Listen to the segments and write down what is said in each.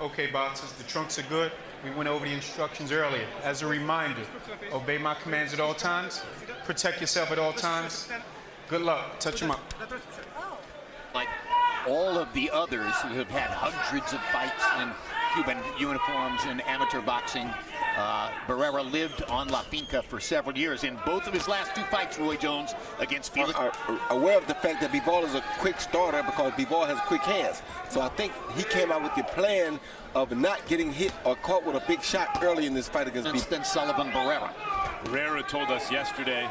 Okay, boxers, the trunks are good. We went over the instructions earlier. As a reminder, obey my commands at all times. Protect yourself at all times. Good luck. Touch them up. Like all of the others who have had hundreds of fights in Cuban uniforms in amateur boxing, Barrera lived on La Finca for several years. In both of his last two fights, Roy Jones, against Felix. Aware of the fact that Bivol is a quick starter because Bivol has quick hands. So I think he came out with the plan of not getting hit or caught with a big shot early in this fight against Bivol. Than Sullivan Barrera. Barrera told us yesterday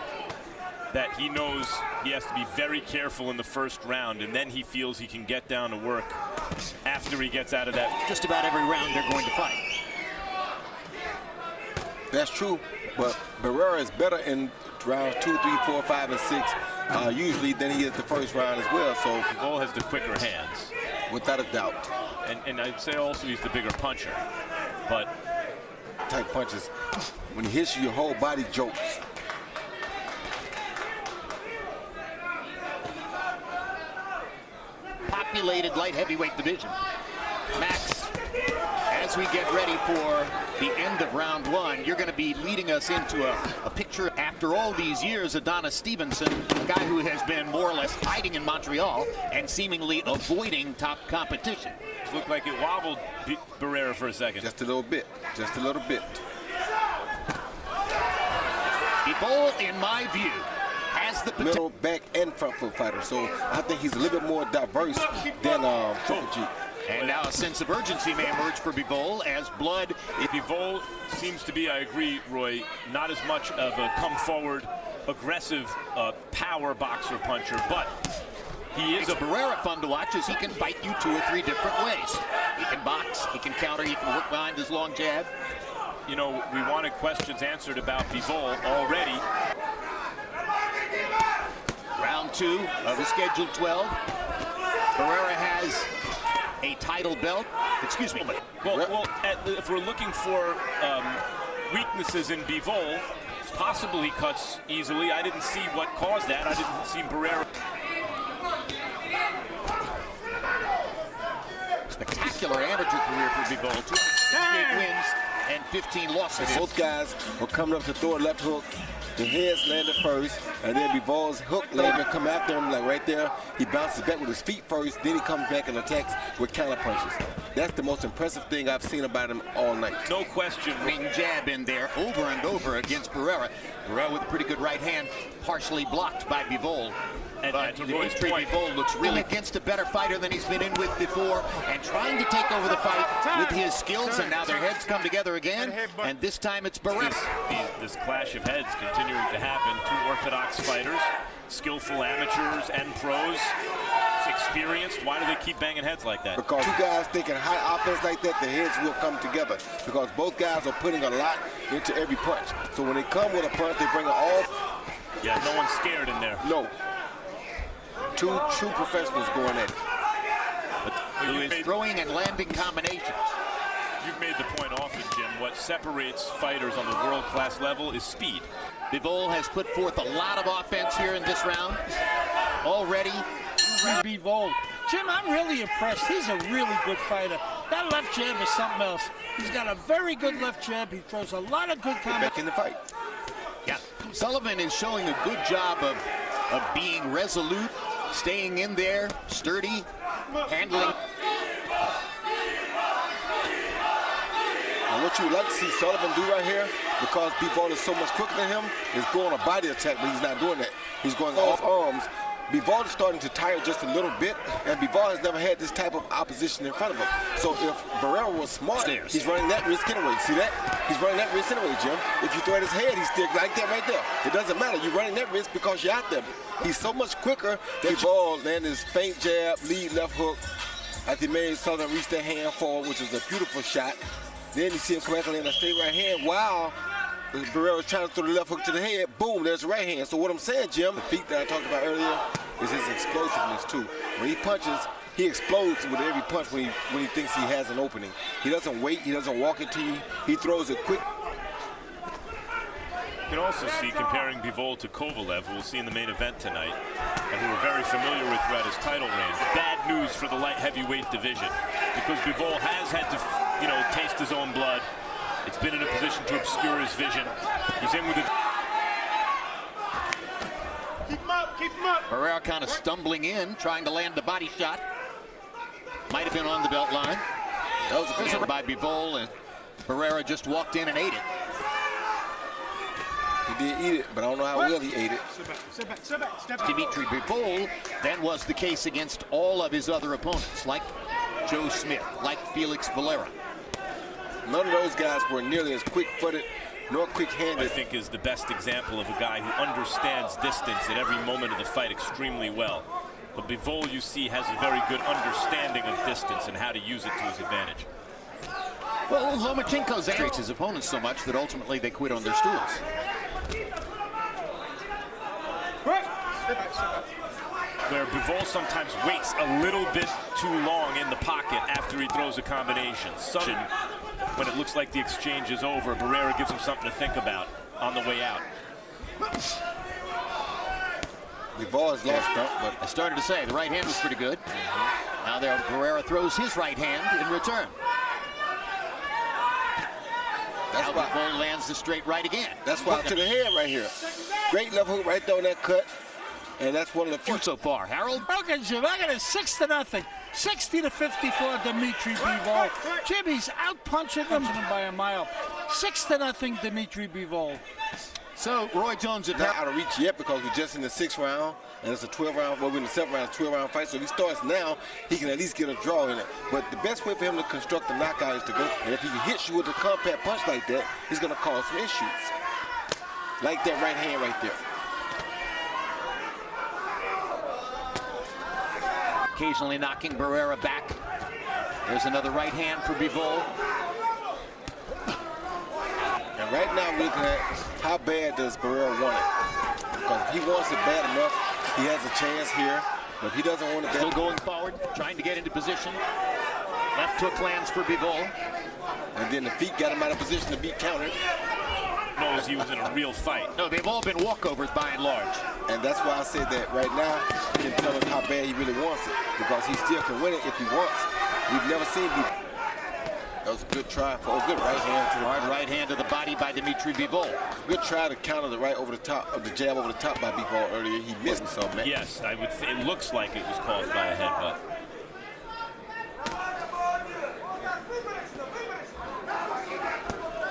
that he knows he has to be very careful in the first round, and then he feels he can get down to work after he gets out of that. Just about every round they're going to fight. That's true, but Barrera is better in rounds 2, 3, 4, 5, and 6 usually than he is the first round as well. So Bivol has the quicker hands, without a doubt. And I'd say also he's the bigger puncher, but type punches, when he hits you, your whole body jolts. Populated light heavyweight division. Max, as we get ready for the end of round one, you're going to be leading us into a picture after all these years. Adonis Stevenson, a guy who has been more or less hiding in Montreal and seemingly avoiding top competition. it looked like it wobbled Barrera for a second. Just a little bit, just a little bit. Bivol, in my view, has the middle, back, and front foot fighter. So I think he's a little bit more diverse than Triple G. And now a sense of urgency may emerge for Bivol as blood. Bivol seems to be, I agree, Roy, not as much of a come-forward, aggressive power boxer puncher, but he is a Barrera fun to watch as he can fight you 2 or 3 different ways. He can box, he can counter, he can work behind his long jab. You know, we wanted questions answered about Bivol already. Round 2 of the scheduled 12. Barrera has a title belt. Excuse me. Well, if we're looking for weaknesses in Bivol, it's possible he cuts easily. I didn't see what caused that. I didn't see Barrera. Spectacular amateur career for Bivol. 268 wins and 15 losses. Both guys were coming up to throw a left hook. The heads landed first, and then Bivol's hook landed, come after him like right there. He bounces back with his feet first, then he comes back and attacks with counter punches. That's the most impressive thing I've seen about him all night. No question. Ring jab in there over and over against Barrera. Barrera with a pretty good right hand, partially blocked by Bivol. But Dmitry Bivol looks really against a better fighter than he's been in with before, and trying to take over the fight with his skills, and now their heads come together again, and this time it's Barrera. This clash of heads continuing to happen. 2 orthodox fighters, skillful amateurs and pros, experienced. Why do they keep banging heads like that? Because 2 guys thinking high offense like that, the heads will come together, because both guys are putting a lot into every punch. So when they come with a punch, they bring it all. Yeah, no one's scared in there. No. 2 true professionals going at it. Who is throwing and landing combinations. You've made the point often, Jim. What separates fighters on the world-class level is speed. Bivol has put forth a lot of offense here in this round. Already. Bivol. Jim, I'm really impressed. He's a really good fighter. That left jab is something else. He's got a very good left jab. He throws a lot of good combinations. Back in the fight. Yeah. Sullivan is showing a good job of being resolute, staying in there, sturdy, handling. And what you would like to see Sullivan do right here, because Bivol is so much quicker than him, is go on a body attack, but he's not doing that. He's going off arms. Bivol is starting to tire just a little bit, and Bivol has never had this type of opposition in front of him. So if Barrera was smart, he's running that risk anyway. See that? He's running that risk anyway, Jim. If you throw at his head, he's still like that right there. It doesn't matter. You're running that risk because you're out there. He's so much quicker that Bivol landed his feint jab, lead left hook. After he made Sullivan reach that hand forward, which was a beautiful shot. Then you see him come back and land a straight right hand. Wow. Barrera was trying to throw the left hook to the head. Boom, there's the right hand. So what I'm saying, Jim, the feet that I talked about earlier is his explosiveness too. When he punches, he explodes with every punch when he thinks he has an opening. He doesn't wait, he doesn't walk it to you. He throws it quick. You can also see, comparing Bivol to Kovalev, who we'll see in the main event tonight, and who we're very familiar with throughout his title reign. Bad news for the light heavyweight division, because Bivol has had to, taste his own blood. It's been in a position to obscure his vision. He's in with a... Keep him up, keep him up. Barrera kind of stumbling in, trying to land the body shot. Might have been on the belt line. That was a good by Bivol, and Barrera just walked in and ate it. He did eat it, but I don't know how well he ate it. Sit back, sit back, step back. Dmitry Bivol then was the case against all of his other opponents, like Joe Smith, like Felix Valera. None of those guys were nearly as quick-footed nor quick-handed. I think is the best example of a guy who understands distance at every moment of the fight extremely well. But Bivol, you see, has a very good understanding of distance and how to use it to his advantage. Well, Lomachenko's irritates his opponents so much that ultimately they quit on their stools. Where Bivol sometimes waits a little bit too long in the pocket after he throws a combination. When it looks like the exchange is over, Barrera gives him something to think about on the way out. Bivol has lost that, but I started to say the right hand was pretty good. Now there, Barrera throws his right hand in return. that's why Bivol lands the straight right again. That's why to the head right here. Great left hook right there on that cut, and that's one of the few So far, Harold. Okay, Jim, I got it 6-0. 60-54, Dmitry Bivol. Jimmy's out punching him by a mile. 6-0, Dmitry Bivol. So Roy Jones at not out of reach yet because we're just in the 6th round, and it's a 12-round. Well, we're in the 7th round, 12-round fight. So if he starts now, he can at least get a draw in it. But the best way for him to construct a knockout is to go. And if he hits you with a compact punch like that, he's going to cause some issues. Like that right hand right there. occasionally knocking Barrera back. There's another right hand for Bivol. And right now we're looking at how bad does Barrera want it. Because if he wants it bad enough, he has a chance here. But if he doesn't want it bad, Still going forward, trying to get into position. Left hook lands for Bivol. and then the feet got him out of position to be countered. Knows he was in a real fight. No, they've all been walkovers by and large. And that's why I said that right now he can tell us how bad he really wants it, because he still can win it if he wants. We've never seen him. That was a good try for a good right hand to the Hard right hand to the body by Dmitry Bivol. Good try to counter the right over the top of the jab over the top by Bivol earlier. He missed some, man. Yes, I would. It looks like it was caused by a headbutt.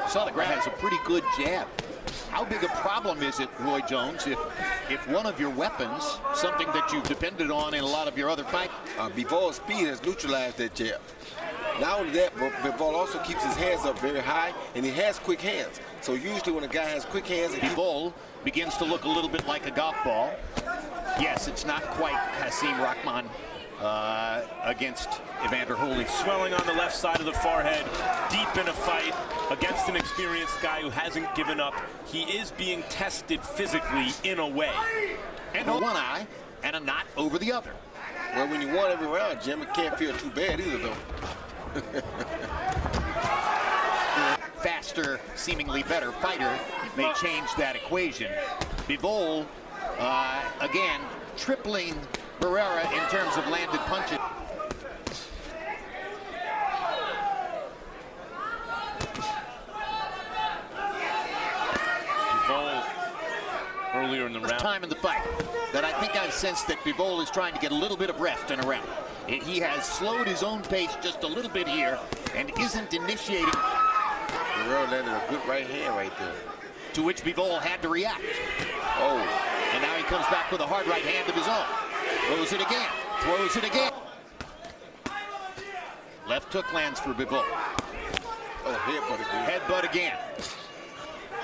Saw the guy has a pretty good jab. How big a problem is it, Roy Jones, if one of your weapons, something that you've depended on in a lot of your other fights? Bivol's speed has neutralized that jab. Not only that, but Bivol also keeps his hands up very high, and he has quick hands. So usually when a guy has quick hands, Bivol begins to look a little bit like a golf ball. Yes, it's not quite Hasim Rahman against Evander Holyfield. Swelling on the left side of the forehead, deep in a fight against an experienced guy who hasn't given up. He is being tested physically in a way. And one eye and a knot over the other. well, when you won every round, Jim, it can't feel too bad either, though. Faster, seemingly better fighter may change that equation. Bivol, again, tripling Barrera in terms of landed punches. Bivol earlier in the round. Time in the fight that I think I've sensed that Bivol is trying to get a little bit of rest in a round. He has slowed his own pace just a little bit here and isn't initiating. Barrera landed a good right hand right there. To which Bivol had to react. Oh, And now he comes back with a hard right hand of his own. Throws it again. Throws it again. Left hook lands for Bivol. oh, headbutt again. Headbutt again.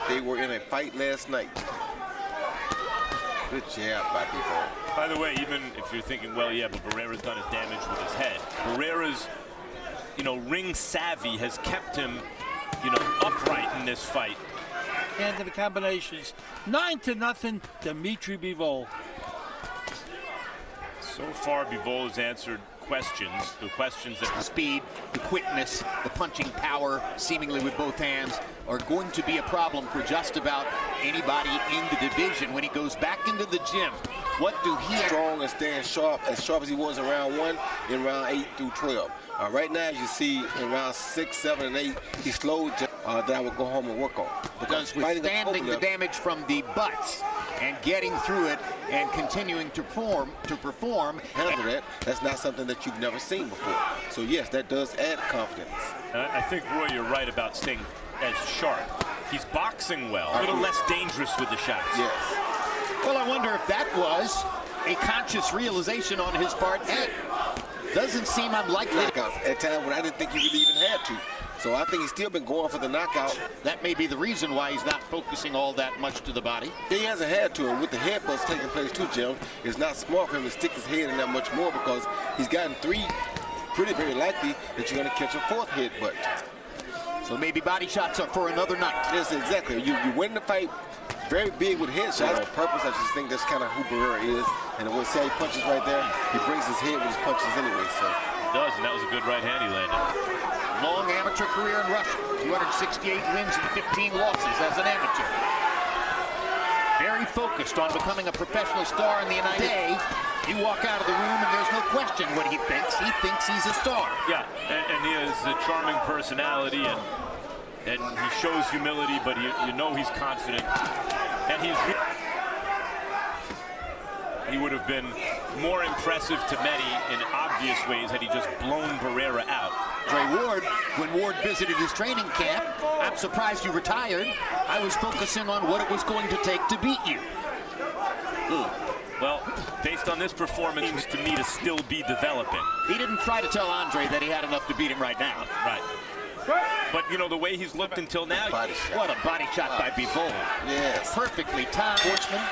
They were in a fight last night. Good jab by Bivol. By the way, even if you're thinking, well, yeah, but Barrera's done his damage with his head. Barrera's, ring savvy has kept him, upright in this fight. And to the combinations, 9-0, Dmitry Bivol. So far, Bivol has answered questions, the questions that The speed, the quickness, the punching power, seemingly with both hands, are going to be a problem for just about anybody in the division when he goes back into the gym. What do he Strong and staying sharp as he was in round 1, in round 8 through 12. Right now, as you see, in round 6, 7, and 8, he slowed that I would go home and work on. Because withstanding the damage from the butts and getting through it and continuing to perform, handle that, that's not something that you've never seen before. So yes, that does add confidence. I think, Roy, you're right about staying as sharp. He's boxing well, a little less dangerous with the shots. Yes. Well, I wonder if that was a conscious realization on his part. Doesn't seem unlikely. Knockouts at times when I didn't think he really even had to. So I think he's still been going for the knockout. That may be the reason why he's not focusing all that much to the body. He hasn't had to, and with the headbutts taking place too, Jim, it's not smart for him to stick his head in that much more because he's gotten 3. Pretty very likely that you're going to catch a 4th headbutt. So maybe body shots are for another night. Yes, exactly. You win the fight very big with headshots on purpose. I just think that's kind of who Barrera is. And when he punches right there, he brings his head with his punches anyway. So He does, and that was a good right hand he landed. Long amateur career in Russia. 268 wins and 15 losses as an amateur. Very focused on becoming a professional star in the United States. You walk out of the room and there's no question what he thinks. He thinks he's a star. Yeah, and he has a charming personality, and he shows humility, but you know he's confident. And he would have been more impressive to many in obvious ways had he just blown Barrera out. Trey Ward, when Ward visited his training camp, I'm surprised you retired. I was focusing on what it was going to take to beat you. Well, based on this performance, seems to me to still be developing. He didn't try to tell Andre that he had enough to beat him right now. Right. But, you know, the way he's looked until now. What a body shot by Bivol. yes. Perfectly timed. Sportsman.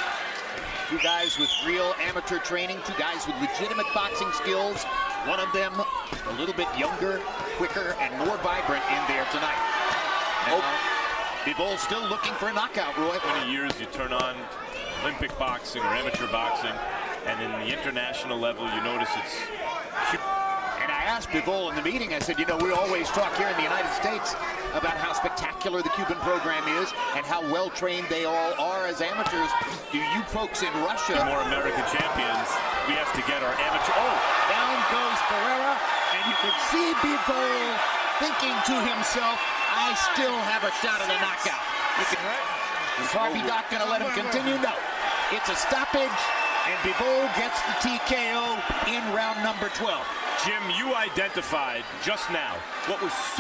2 guys with real amateur training. 2 guys with legitimate boxing skills. One of them a little bit younger, quicker, and more vibrant in there tonight. Bivol still looking for a knockout, Roy. 20 years you turn on Olympic boxing or amateur boxing, and in the international level you notice it's... And I asked Bivol in the meeting, I said, you know, we always talk here in the United States about how spectacular the Cuban program is and how well-trained they all are as amateurs. Do you folks in Russia... More American champions, we have to get our amateur... Oh! Down goes Barrera, and you can see Bivol thinking to himself, I still have a shot at a knockout. Is Harvey Doc going to let him continue? No. It's a stoppage, and Bivol gets the TKO in round number 12. Jim, you identified just now what was so